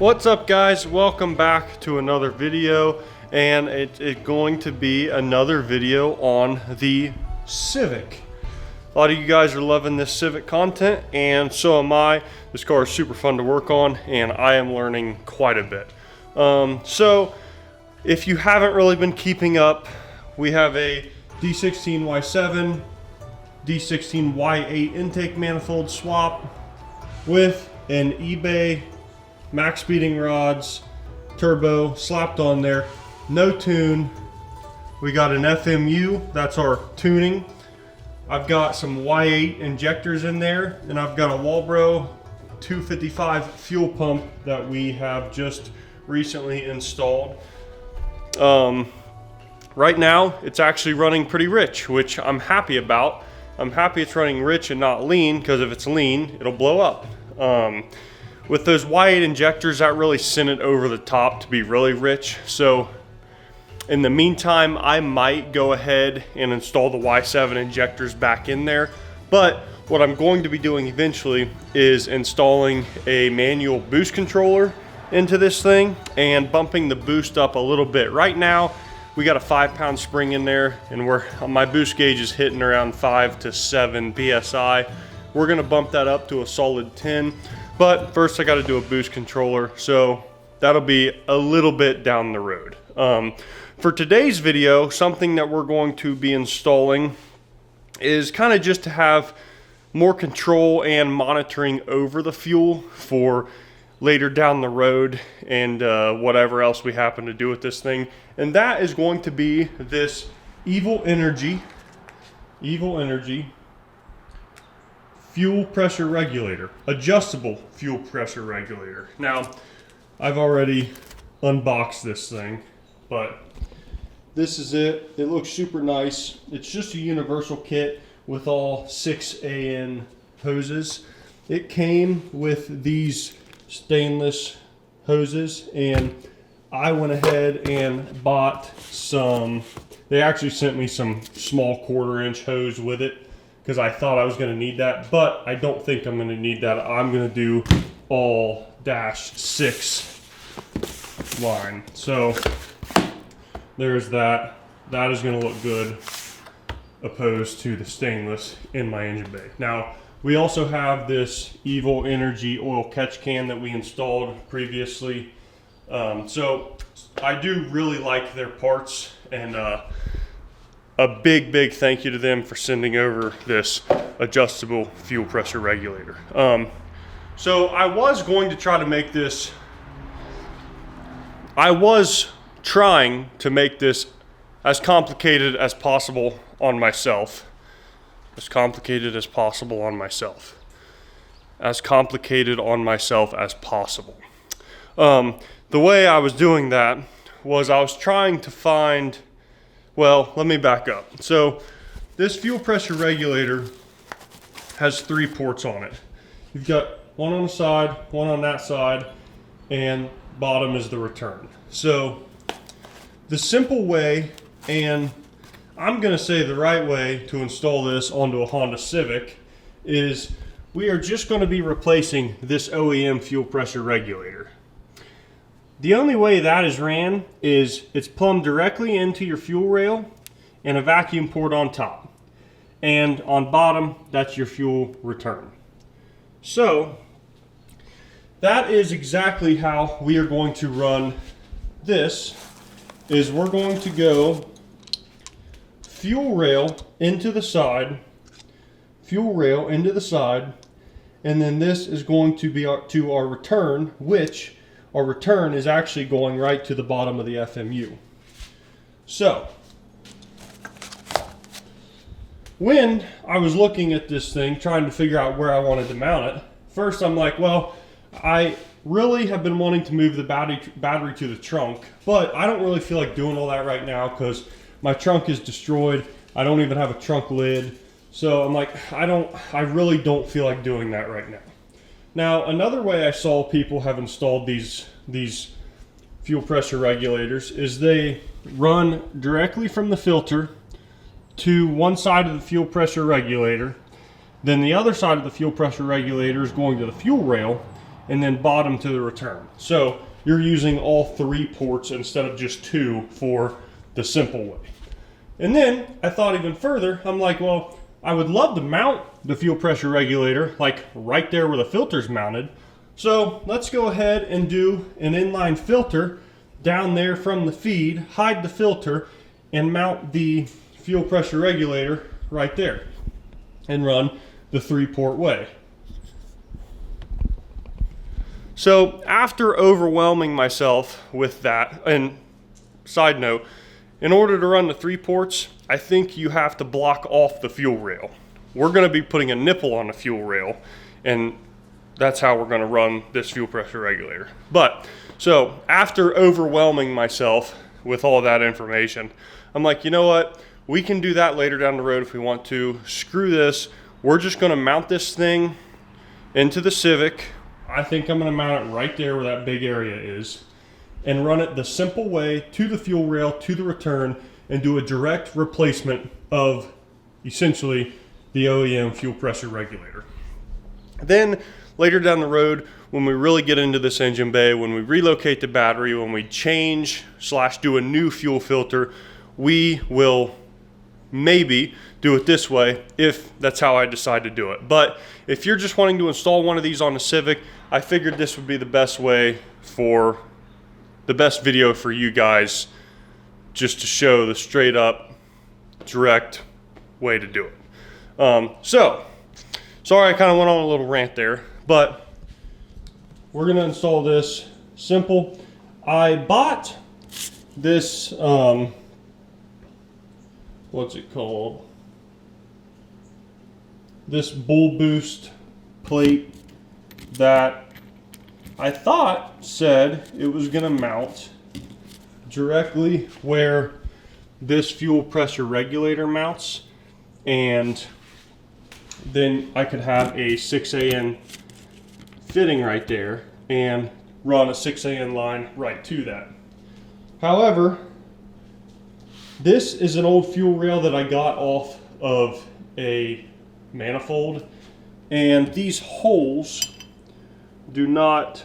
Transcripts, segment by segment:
What's up, guys? Welcome back to another video, and it's going to be another video on the Civic. A lot of you guys are loving this Civic content, and so am I. This car is super fun to work on, and I am learning quite a bit. So if you haven't really been keeping up, we have a D16Y7, D16Y8 intake manifold swap with an eBay max speeding rods, turbo slapped on there, no tune. We got an FMU, that's our tuning. I've got some Y8 injectors in there, and I've got a Suabru 255 fuel pump that we have just recently installed. Right now it's actually running pretty rich, which I'm happy about. I'm happy it's running rich and not lean, because if it's lean, it'll blow up. With those Y8 injectors, that really sent it over the top to be really rich. So in the meantime, I might go ahead and install the Y7 injectors back in there. But what I'm going to be doing eventually is installing a manual boost controller into this thing and bumping the boost up a little bit. Right now, we got a 5-pound spring in there, and my boost gauge is hitting around 5 to 7 PSI. We're gonna bump that up to a solid 10. But first I got to do a boost controller, so that'll be a little bit down the road. For today's video, something that we're going to be installing is kind of just to have more control and monitoring over the fuel for later down the road and whatever else we happen to do with this thing. And that is going to be this Evil Energy fuel pressure regulator, adjustable fuel pressure regulator. Now, I've already unboxed this thing, but this is it. It looks super nice. It's just a universal kit with all 6 AN hoses. It came with these stainless hoses, and I went ahead and bought some. They actually sent me some small 1/4-inch hose with it, because I thought I was going to need that, but I don't think I'm going to need that. I'm going to do all -6 line. So there's that. That is going to look good opposed to the stainless in my engine bay. Now, we also have this Evil Energy oil catch can that we installed previously. So I do really like their parts, and a big thank you to them for sending over this adjustable fuel pressure regulator. So I was going to try to make this, I was trying to make this as complicated as possible on myself. As complicated as possible on myself. As complicated on myself as possible. The way I was doing that was I was trying to find, well, let me back up. So this fuel pressure regulator has 3 ports on it. You've got one on the side, one on that side, and bottom is the return. So the simple way, and I'm gonna say the right way to install this onto a Honda Civic, is we are just gonna be replacing this OEM fuel pressure regulator. The only way that is ran is it's plumbed directly into your fuel rail and a vacuum port on top. And on bottom, that's your fuel return. So that is exactly how we are going to run this. Is we're going to go fuel rail into the side, fuel rail into the side, and then this is going to be to our return, which our return is actually going right to the bottom of the FMU. So, when I was looking at this thing, trying to figure out where I wanted to mount it, first I'm like, well, I really have been wanting to move the battery to the trunk, but I don't really feel like doing all that right now because my trunk is destroyed. I don't even have a trunk lid. So I'm like, I really don't feel like doing that right now. Now, another way I saw people have installed these fuel pressure regulators is they run directly from the filter to one side of the fuel pressure regulator. Then the other side of the fuel pressure regulator is going to the fuel rail, and then bottom to the return. So you're using all 3 ports instead of just 2 for the simple way. And then I thought even further, I'm like, well, I would love to mount the fuel pressure regulator like right there where the filter's mounted. So let's go ahead and do an inline filter down there from the feed, hide the filter, and mount the fuel pressure regulator right there and run the 3-port way. So after overwhelming myself with that, and side note, in order to run the 3 ports, I think you have to block off the fuel rail. We're going to be putting a nipple on the fuel rail, and that's how we're going to run this fuel pressure regulator. But so after overwhelming myself with all that information, I'm like, you know what? We can do that later down the road if we want to. Screw this. We're just going to mount this thing into the Civic. I think I'm going to mount it right there where that big area is, and run it the simple way to the fuel rail, to the return, and do a direct replacement of essentially the OEM fuel pressure regulator. Then later down the road, when we really get into this engine bay, when we relocate the battery, when we change / do a new fuel filter, we will maybe do it this way if that's how I decide to do it. But if you're just wanting to install one of these on the Civic, I figured this would be the best way for the best video for you guys, just to show the straight up direct way to do it. So sorry I kind of went on a little rant there, but we're going to install this simple. I bought this what's it called, this BrotherBoost plate that I thought said it was going to mount directly where this fuel pressure regulator mounts, and then I could have a 6AN fitting right there and run a 6AN line right to that. However, this is an old fuel rail that I got off of a manifold, and these holes do not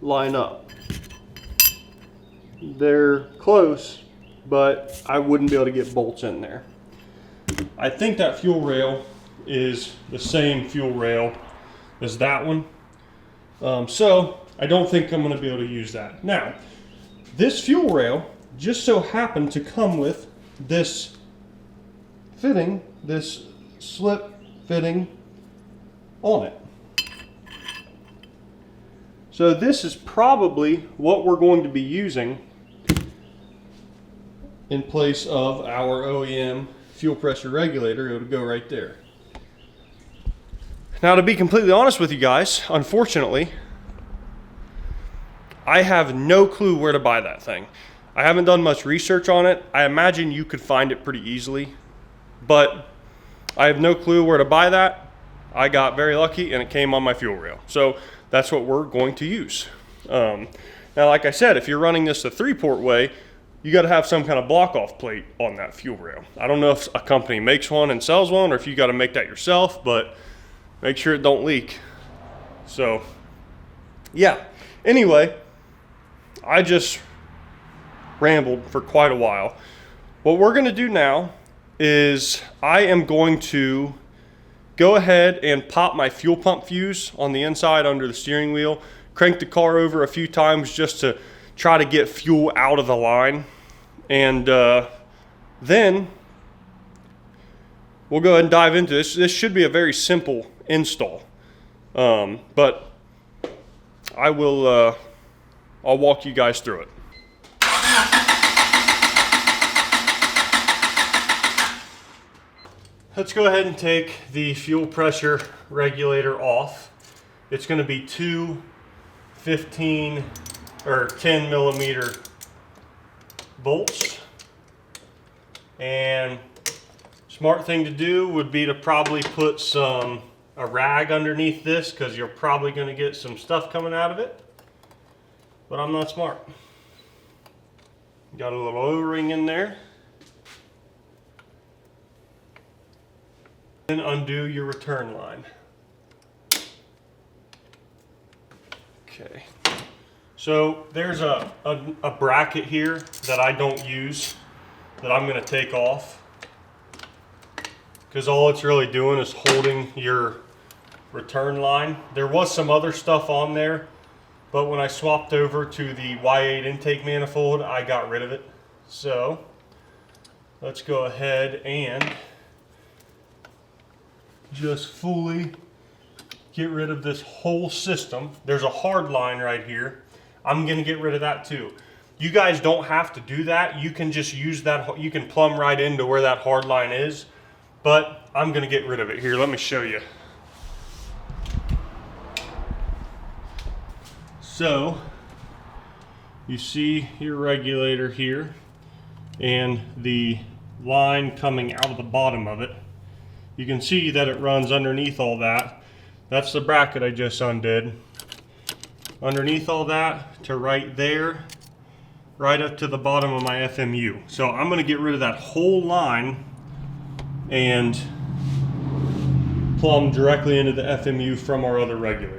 line up. They're close, but I wouldn't be able to get bolts in there. I think that fuel rail is the same fuel rail as that one. So I don't think I'm going to be able to use that. Now, this fuel rail just so happened to come with this fitting, this slip fitting on it. So this is probably what we're going to be using in place of our OEM fuel pressure regulator. It would go right there. Now, to be completely honest with you guys, unfortunately, I have no clue where to buy that thing. I haven't done much research on it. I imagine you could find it pretty easily, but I have no clue where to buy that. I got very lucky and it came on my fuel rail. So that's what we're going to use. Now, like I said, if you're running this the 3-port way, you got to have some kind of block off plate on that fuel rail. I don't know if a company makes one and sells one, or if you got to make that yourself, but make sure it don't leak. So yeah, anyway, I just rambled for quite a while. What we're going to do now is I am going to go ahead and pop my fuel pump fuse on the inside under the steering wheel, crank the car over a few times just to try to get fuel out of the line, and then we'll go ahead and dive into this. This should be a very simple install, but I will I'll walk you guys through it. Let's go ahead and take the fuel pressure regulator off. It's going to be two 15 or 10 millimeter bolts, and smart thing to do would be to probably put a rag underneath this, because you're probably going to get some stuff coming out of it, but I'm not smart. Got a little O-ring in there. Then undo your return line. Okay. So there's a bracket here that I don't use that I'm going to take off, because all it's really doing is holding your return line. There was some other stuff on there, but when I swapped over to the Y8 intake manifold, I got rid of it. So let's go ahead and just fully get rid of this whole system. There's a hard line right here. I'm gonna get rid of that too. You guys don't have to do that. You can just use that, you can plumb right into where that hard line is, but I'm gonna get rid of it. Here, let me show you. So, you see your regulator here and the line coming out of the bottom of it. You can see that it runs underneath all that. That's the bracket I just undid. Underneath all that to right there, right up to the bottom of my FMU. So I'm gonna get rid of that whole line and plumb directly into the FMU from our other regulator.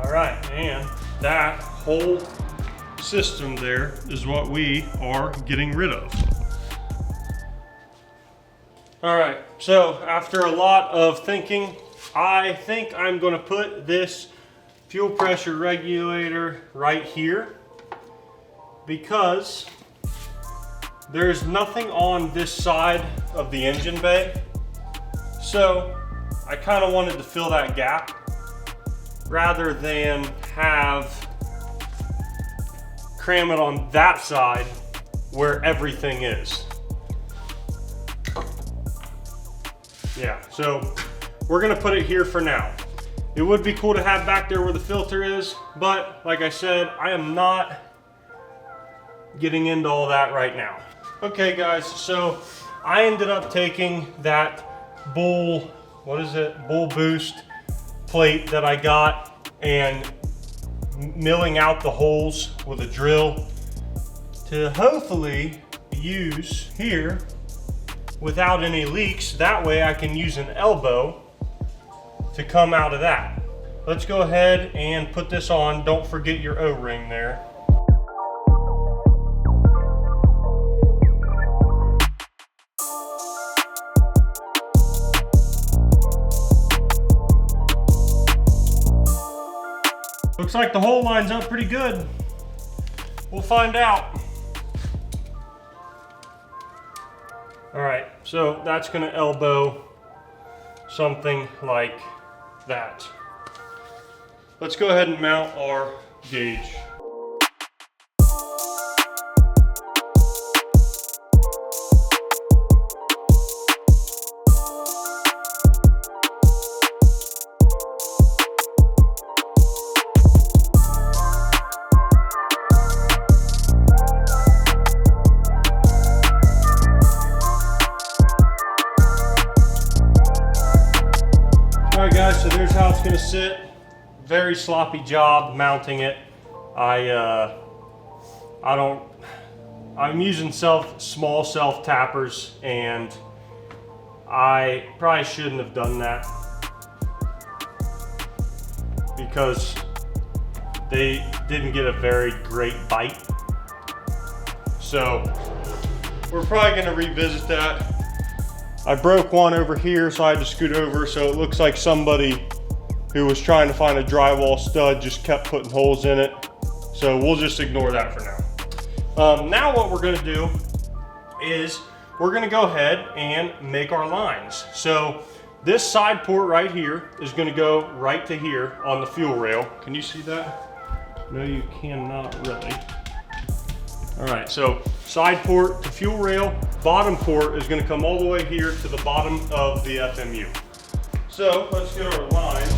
Alright, and that whole system there is what we are getting rid of. Alright, so after a lot of thinking, I think I'm going to put this fuel pressure regulator right here, because there's nothing on this side of the engine bay. So I kind of wanted to fill that gap rather than cram it on that side where everything is. Yeah, so we're gonna put it here for now. It would be cool to have back there where the filter is, but like I said, I am not getting into all that right now. Okay guys, so I ended up taking that BrotherBoost plate that I got and milling out the holes with a drill to hopefully use here without any leaks. That way I can use an elbow to come out of that. Let's go ahead and put this on. Don't forget your O-ring there. Looks like the hole lines up pretty good. We'll find out. All right, so that's gonna elbow something like that. Let's go ahead and mount our gauge. Alright guys, so there's how it's going to sit. Very sloppy job mounting it. I'm using small self tappers, and I probably shouldn't have done that because they didn't get a very great bite. So we're probably going to revisit that. I broke one over here, so I had to scoot over, so it looks like somebody who was trying to find a drywall stud just kept putting holes in it. So we'll just ignore that for now. Now what we're gonna do is we're gonna go ahead and make our lines. So this side port right here is gonna go right to here on the fuel rail. Can you see that? No, you cannot really. All right, so side port to fuel rail, bottom port is gonna come all the way here to the bottom of the FMU. So let's get our line.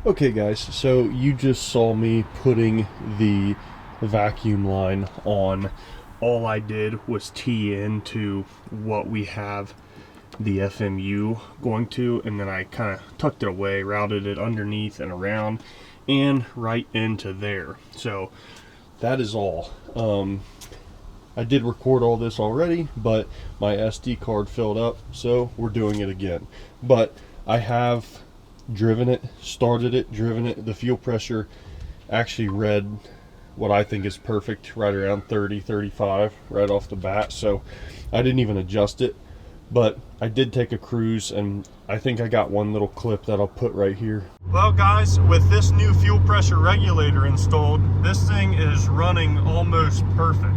Okay guys, so you just saw me putting the vacuum line on. All I did was tee into what we have the FMU going to, and then I kind of tucked it away, routed it underneath and around and right into there. So that is all. I did record all this already, but my SD card filled up, so we're doing it again. But I have driven it, started it, driven it. The fuel pressure actually read what I think is perfect, right around 30, 35 right off the bat. So I didn't even adjust it, but I did take a cruise, and I think I got one little clip that I'll put right here. Well guys, with this new fuel pressure regulator installed, this thing is running almost perfect.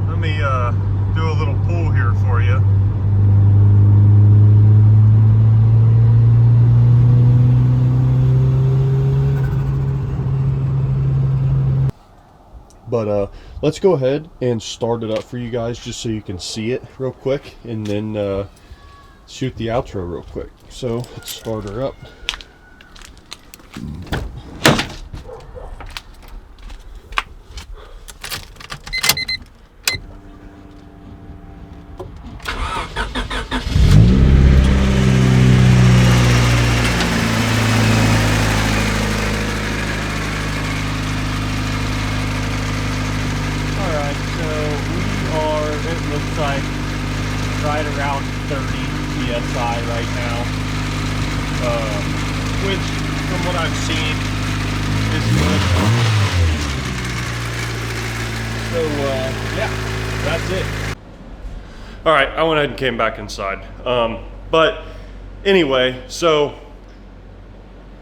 Let me do a little pull here for you. But let's go ahead and start it up for you guys just so you can see it real quick, and then shoot the outro real quick. So let's start her up. It looks like right around 30 psi right now, which from what I've seen is good. So yeah, that's it. All right, I went ahead and came back inside. But anyway, so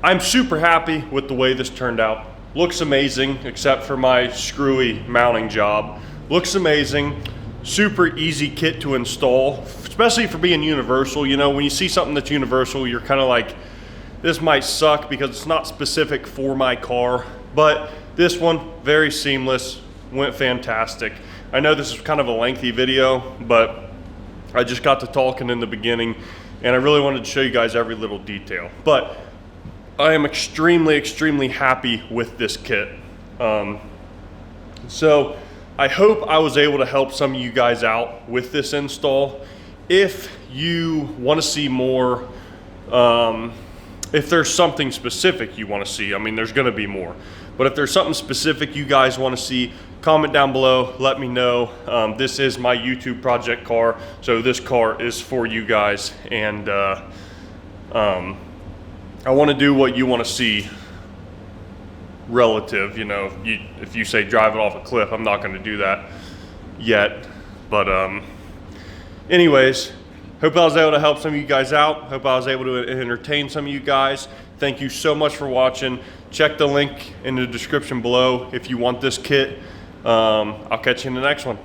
I'm super happy with the way this turned out. Looks amazing, except for my screwy mounting job. Looks amazing. Super easy kit to install, especially for being universal. You know, when you see something that's universal, you're kind of like, this might suck because it's not specific for my car. But this one, very seamless, went fantastic. I know this is kind of a lengthy video, but I just got to talking in the beginning, and I really wanted to show you guys every little detail. But I am extremely, extremely happy with this kit. So I hope I was able to help some of you guys out with this install. If you want to see more, if there's something specific you want to see, I mean, there's going to be more. But if there's something specific you guys want to see, comment down below, let me know. This is my YouTube project car, so this car is for you guys. And I want to do what you want to see relative. You know, if you say drive it off a cliff, I'm not going to do that yet. But anyways, hope I was able to help some of you guys out. Hope I was able to entertain some of you guys. Thank you so much for watching. Check the link in the description below if you want this kit. I'll catch you in the next one.